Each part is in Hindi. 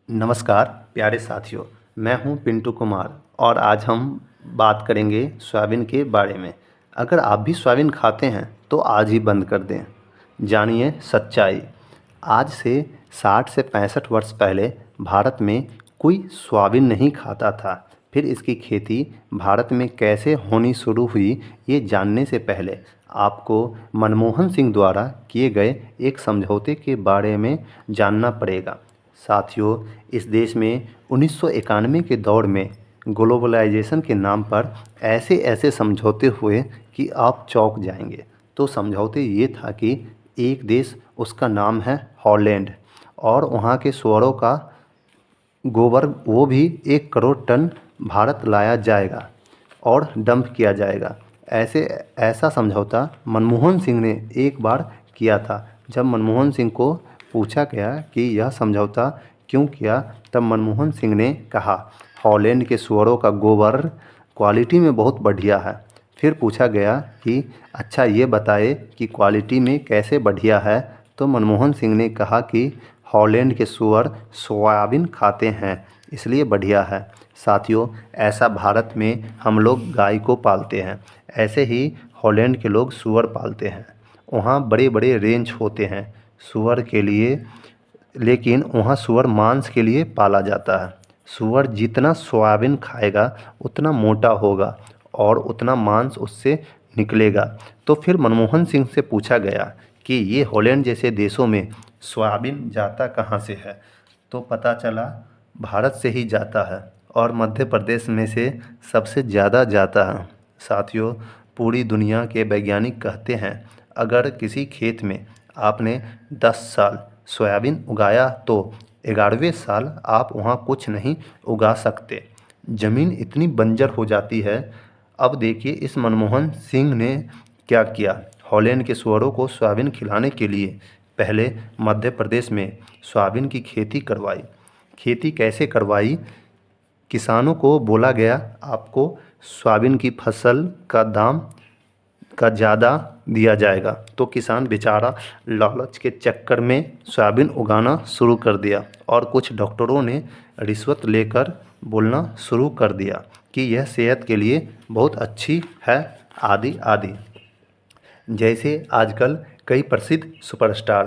नमस्कार प्यारे साथियों। मैं हूं पिंटू कुमार और आज हम बात करेंगे सोयाबीन के बारे में। अगर आप भी सोयाबीन खाते हैं तो आज ही बंद कर दें। जानिए सच्चाई। आज से 60 से 65 वर्ष पहले भारत में कोई सोयाबीन नहीं खाता था। फिर इसकी खेती भारत में कैसे होनी शुरू हुई, ये जानने से पहले आपको मनमोहन सिंह द्वारा किए गए एक समझौते के बारे में जानना पड़ेगा। साथियों, इस देश में 1991 के दौर में ग्लोबलाइजेशन के नाम पर ऐसे ऐसे समझौते हुए कि आप चौंक जाएंगे। तो समझौते ये था कि एक देश, उसका नाम है हॉलैंड, और वहाँ के सूअरों का गोबर वो भी 1 करोड़ टन भारत लाया जाएगा और डंप किया जाएगा। ऐसा समझौता मनमोहन सिंह ने एक बार किया था। जब मनमोहन सिंह को पूछा गया कि यह समझौता क्यों किया, तब मनमोहन सिंह ने कहा, हॉलैंड के सूअरों का गोबर क्वालिटी में बहुत बढ़िया है। फिर पूछा गया कि अच्छा ये बताए कि क्वालिटी में कैसे बढ़िया है, तो मनमोहन सिंह ने कहा कि हॉलैंड के सूअर सोयाबीन खाते हैं इसलिए बढ़िया है। साथियों, ऐसा भारत में हम लोग गाय को पालते हैं, ऐसे ही हॉलैंड के लोग सूअर पालते हैं। वहाँ बड़े बड़े रेंज होते हैं सूअर के लिए, लेकिन वहाँ सूअर मांस के लिए पाला जाता है। सूअर जितना सोयाबीन खाएगा उतना मोटा होगा और उतना मांस उससे निकलेगा। तो फिर मनमोहन सिंह से पूछा गया कि ये हॉलैंड जैसे देशों में सोयाबीन जाता कहाँ से है, तो पता चला भारत से ही जाता है और मध्य प्रदेश में से सबसे ज़्यादा जाता है। साथियों, पूरी दुनिया के वैज्ञानिक कहते हैं अगर किसी खेत में आपने 10 साल सोयाबीन उगाया तो 11वें साल आप वहाँ कुछ नहीं उगा सकते, ज़मीन इतनी बंजर हो जाती है। अब देखिए इस मनमोहन सिंह ने क्या किया। हॉलैंड के सूअरों को सोयाबीन खिलाने के लिए पहले मध्य प्रदेश में सोयाबीन की खेती करवाई। खेती कैसे करवाई? किसानों को बोला गया आपको सोयाबीन की फसल का दाम का ज़्यादा दिया जाएगा। तो किसान बेचारा लालच के चक्कर में सोयाबीन उगाना शुरू कर दिया और कुछ डॉक्टरों ने रिश्वत लेकर बोलना शुरू कर दिया कि यह सेहत के लिए बहुत अच्छी है, आदि आदि। जैसे आजकल कई प्रसिद्ध सुपरस्टार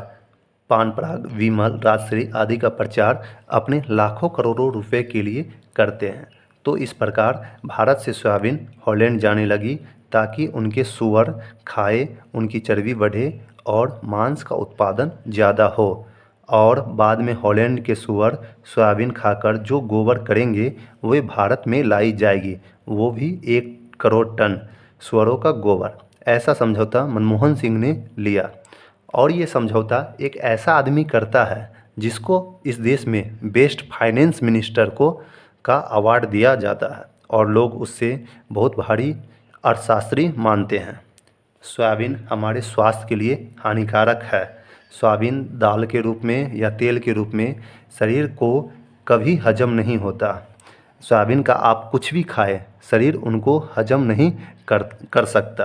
पान पराग, विमल, राजश्री आदि का प्रचार अपने लाखों करोड़ों रुपए के लिए करते हैं। तो इस प्रकार भारत से सोयाबीन हॉलैंड जाने लगी ताकि उनके सूअर खाए, उनकी चर्बी बढ़े और मांस का उत्पादन ज़्यादा हो। और बाद में हॉलैंड के सूअर सोयाबीन खाकर जो गोबर करेंगे वे भारत में लाई जाएगी, वो भी 1 करोड़ टन सूअरों का गोबर। ऐसा समझौता मनमोहन सिंह ने लिया। और ये समझौता एक ऐसा आदमी करता है जिसको इस देश में बेस्ट फाइनेंस मिनिस्टर को का अवार्ड दिया जाता है और लोग उससे बहुत भारी अर्थशास्त्री मानते हैं। सोयाबीन हमारे स्वास्थ्य के लिए हानिकारक है। सोयाबीन दाल के रूप में या तेल के रूप में शरीर को कभी हजम नहीं होता। सोयाबीन का आप कुछ भी खाएं, शरीर उनको हजम नहीं कर सकता,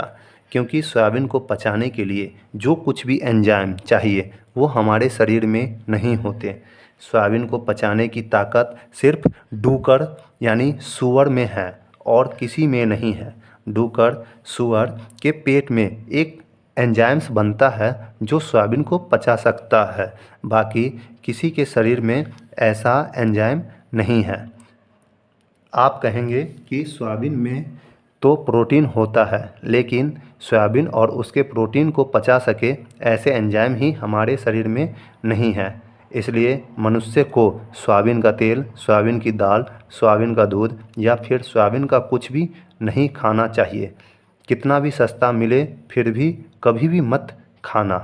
क्योंकि सोयाबीन को पचाने के लिए जो कुछ भी एंजाइम चाहिए वो हमारे शरीर में नहीं होते। सोयाबीन को पचाने की ताकत सिर्फ डूकर यानी सूअर में है और किसी में नहीं है। डूकर सूअर के पेट में एक एंजाइम्स बनता है जो सोयाबीन को पचा सकता है, बाकी किसी के शरीर में ऐसा एंजाइम नहीं है। आप कहेंगे कि सोयाबीन में तो प्रोटीन होता है, लेकिन सोयाबीन और उसके प्रोटीन को पचा सके ऐसे एंजाइम ही हमारे शरीर में नहीं है। इसलिए मनुष्य को सोयाबीन का तेल, सोयाबीन की दाल, सोयाबीन का दूध या फिर सोयाबीन का कुछ भी नहीं खाना चाहिए। कितना भी सस्ता मिले फिर भी कभी भी मत खाना।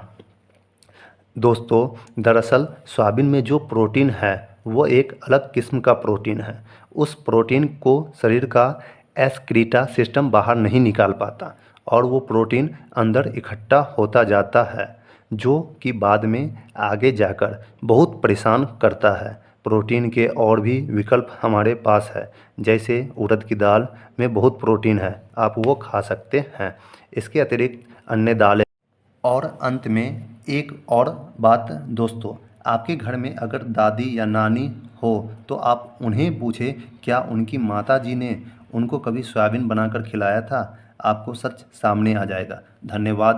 दोस्तों, दरअसल सोयाबीन में जो प्रोटीन है वो एक अलग किस्म का प्रोटीन है। उस प्रोटीन को शरीर का एक्सक्रीटा सिस्टम बाहर नहीं निकाल पाता और वो प्रोटीन अंदर इकट्ठा होता जाता है, जो कि बाद में आगे जाकर बहुत परेशान करता है। प्रोटीन के और भी विकल्प हमारे पास है, जैसे उड़द की दाल में बहुत प्रोटीन है, आप वो खा सकते हैं। इसके अतिरिक्त अन्य दालें। और अंत में एक और बात दोस्तों, आपके घर में अगर दादी या नानी हो तो आप उन्हें पूछें, क्या उनकी माताजी ने उनको कभी सोयाबीन बनाकर खिलाया था? आपको सच सामने आ जाएगा। धन्यवाद।